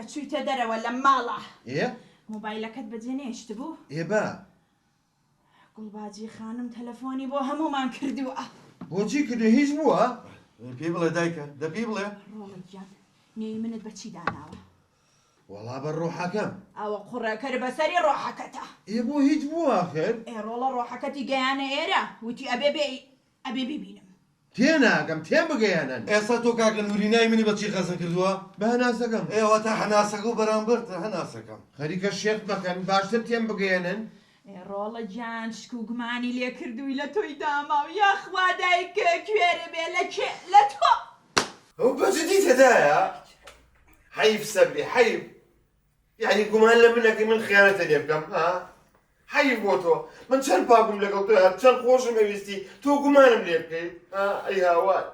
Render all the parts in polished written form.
کە چوویتە دەرەوە لە ماڵە مۆبایلەکەت بەجێنێشت بوو؟ با گوڵباجی خانم تەلەفۆنی بۆ هەمومان کردووە. بۆچی کردی هیچ بووە؟ پێی بڵێ دایکە دەپی بڵێ ڕۆڵەگیان نێی منت بەچی داناوە؟ وەڵا بە ڕۆحەکەم ئەوە قوڕەکەر بەسەری ڕۆحەکەتە. بۆ هیچ بووە آخر؟ ڕۆڵە ڕۆحەکەتی گەیانە ئێرە وتی ئەبێ ببینم. تێناگەم تێم بگەیانن. ئێستا تۆ کاکە نووری نای منی بەچی خەزم کردووە؟ بە هەناسەکەم. ئێوە تا هەناسەکە و بەرامبەرتە هەناسەکەم. خەریکە شێخ بەکەن باشتر تێم بگەێنن. ڕۆڵە گیان شکوگمانی لێ کردووی لە تۆی داماو یاخوا دایکە کوێرە بێ لە تۆ. ئەو بەجددی تێدایە؟ حەیف سەبری حەیف. یعنی گومان لە منەکەی من خیانەتە لێ بکەم ها؟ حەیف بۆ تۆ من چەند پاکوم لەگەڵ تۆ چەند خۆشم ئەویستی تۆ گومانم لێ بکەیت ئەی هاوار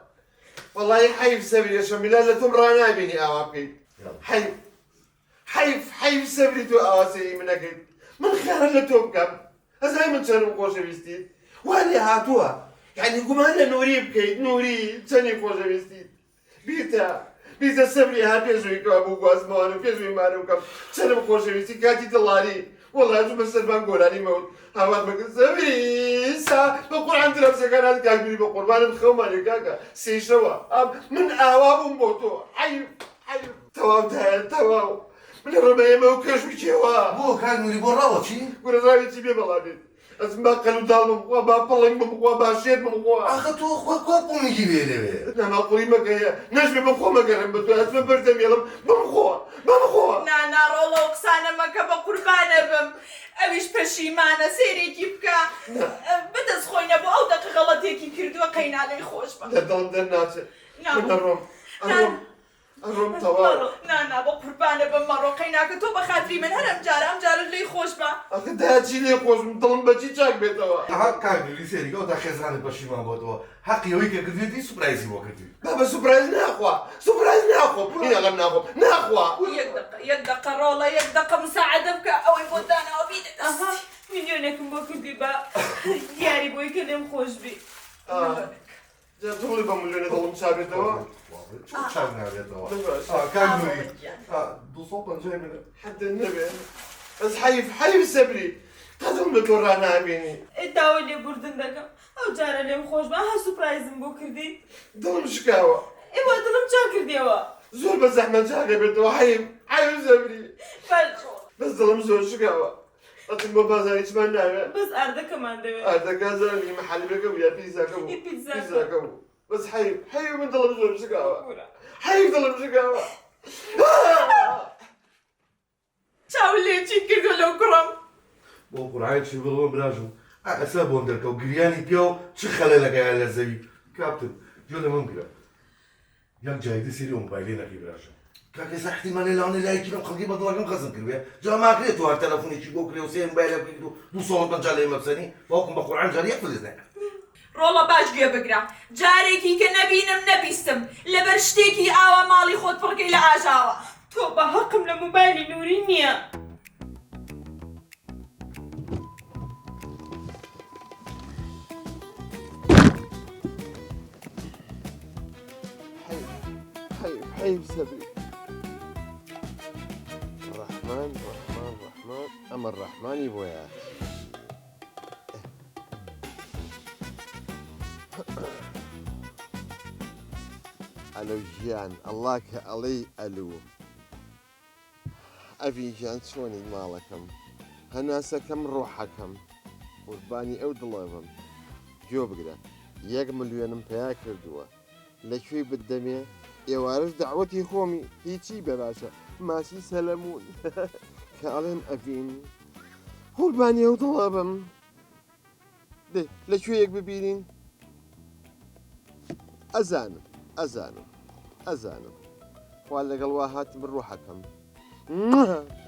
وەڵی حەیف سەبری شەمیلە لە تۆم ڕانابینی ئاوا بکەیت حەیف سەبری تۆ ئاواسەیی منەکەیت من خیانەت لە تۆ بکەم ئەزای من چەندم خۆشەویستیت وا لێ هاتووە یعنی گومان لە نووری بکەیت نووری چەندی خۆشەویستیت بیتە سەبری ها پێشووی کەوا بوو گوازمەوانە پێشووی مارە بکەم چەندم خۆشەویستی کاتی دڵاری وەڵی بە سەربان گۆرانی مەوت هاوات بەکرد سەبری سا بە قورعان درەبسەکانات کاکبری بە قوربانم خەومانێ کاکە سێشەوە من ئاوا بووم بۆ تۆ حەیف تەواو دایە تەواو من لە ڕێبەیەمە و کەش بکێوە بۆ کاک نووری بۆ ڕاوە چی؟ گورەزاوێکی بێ بەڵامێت ئەزم با قەل و داڵ بمخوا با پەڵنگ بمخوا با شێر بمخوا ئاخە تۆ خۆ قوڵمیگی بێ لەوێ ناماقوڵی مەکەیە نەشبێ بمخۆ مەگەرم بە تۆ هەچمە بەردەمێڵم بمخۆ نانا ڕۆڵە و قسانە مەکە بە قوربانە بم ئەویش پەشیمانە سێرێکی بکە بدەست خۆینە بۆ ئەو دەقە غەڵەتێکی کردووە قەینانەی خۆش بە دەڵم دەرناچێت من ئەڕۆم تەواو نانا بە قوربانە بم مەڕۆ قەیناکە تۆ بە خاتری من هەر ئەم جارە لێی خۆش بە ئەخە داچی لێ خۆشم دڵم بەچی چاک بێتەوە ها کاک نووری سێریکە و تا خێزانت پەشیمان بۆتەوە حەقی ئەوەی کە کردوێتی سوپرایزی بۆ کردووی بابە سوپرایز ناخوا پولی لەڵەم ناخوا یەک دەقە ڕۆڵە یەک دەقە مساعدە بکە ئەوەی بۆ داناوە بیدە میلیۆنێکم بۆ کردی بە دیاری بۆی کە لێم خۆش بی دڵی بە ملیۆنە دڵم چابێتەوە چۆن چاک نابێتەوە کاک نووری 250 منە حەدە نەبێت بەس حەیف سەبری قەدڵم لە تۆ ڕانابینی داوای لێ بوردن دەکەم ئەو جارە لێم خۆش بە ها سوپرایزم بۆ کردی دڵم شکاوە ئێوە دڵم چا کردیەوە زۆر بە زەحمەت چاکە بێتەوە حەیف سەبری بەس دڵم زۆر شکاوە ئەچم بۆ بازاری چمان ناوێت بەس ئاردەکەمان دەوێت ئاردەکە زۆری مەحەلیبەکە بوو یا پیزاکە بوو بەس حەیف من دڵم زۆر شکاوە حەیف دڵم شکاوە چاو لێچی کردو لەو کوڕم بۆ قورعان چی بڵۆ براژم ئەسا بۆم دەرکە و گریانی پیا و چ خەلەلەکەیان لە زەوی کاپتن جۆ لە من گرە یەک جایدە سێری ئەو مۆبایلێ نەکەی براژم کاکەسا احتیمالێ لاوانێ لایەکی بەم خەڵکی بەدڵەکەم خەزم کردوێ جا ماکرێت تو هەر تەلەفۆنێکی بۆ کرێ و سێ مۆبایلە بکەیت و 250 لێ مەبسەنی باوکم بە قورعان جار یەک فلز نەکە ڕۆڵە باش گوێ بگرە جارێکی کە نەبینم نەبیستم لەبەر شتێکی ئاوا ماڵی خۆت پڕکەی لە ئاژاوە تۆ بە هەقم لە مۆبایلی نووری نییە حەیف سەبری ڕەحمان ئەمە ڕەحمانی بۆیە ئەلۆ ژیان ئەڵڵا کە ئەڵەی ئەلوو ئەڤی ژیان چۆنی ماڵەکەم هەناسەکەم ڕۆحەکەم قوربانی ئەو دڵێبم گوێ بگرە 1 ملیۆنم پیا کردووە لەکوێی بدەمێ ئێوارش داوەتی خۆمی هیچی بەباشە ماسی سەلەمون کە ئەڵێم ئەڤین قوربانی ئەو دڵێبم لەکوێیەک ببینین ئەزانم خوا لەگەڵ وا هاتم ڕۆحەکەم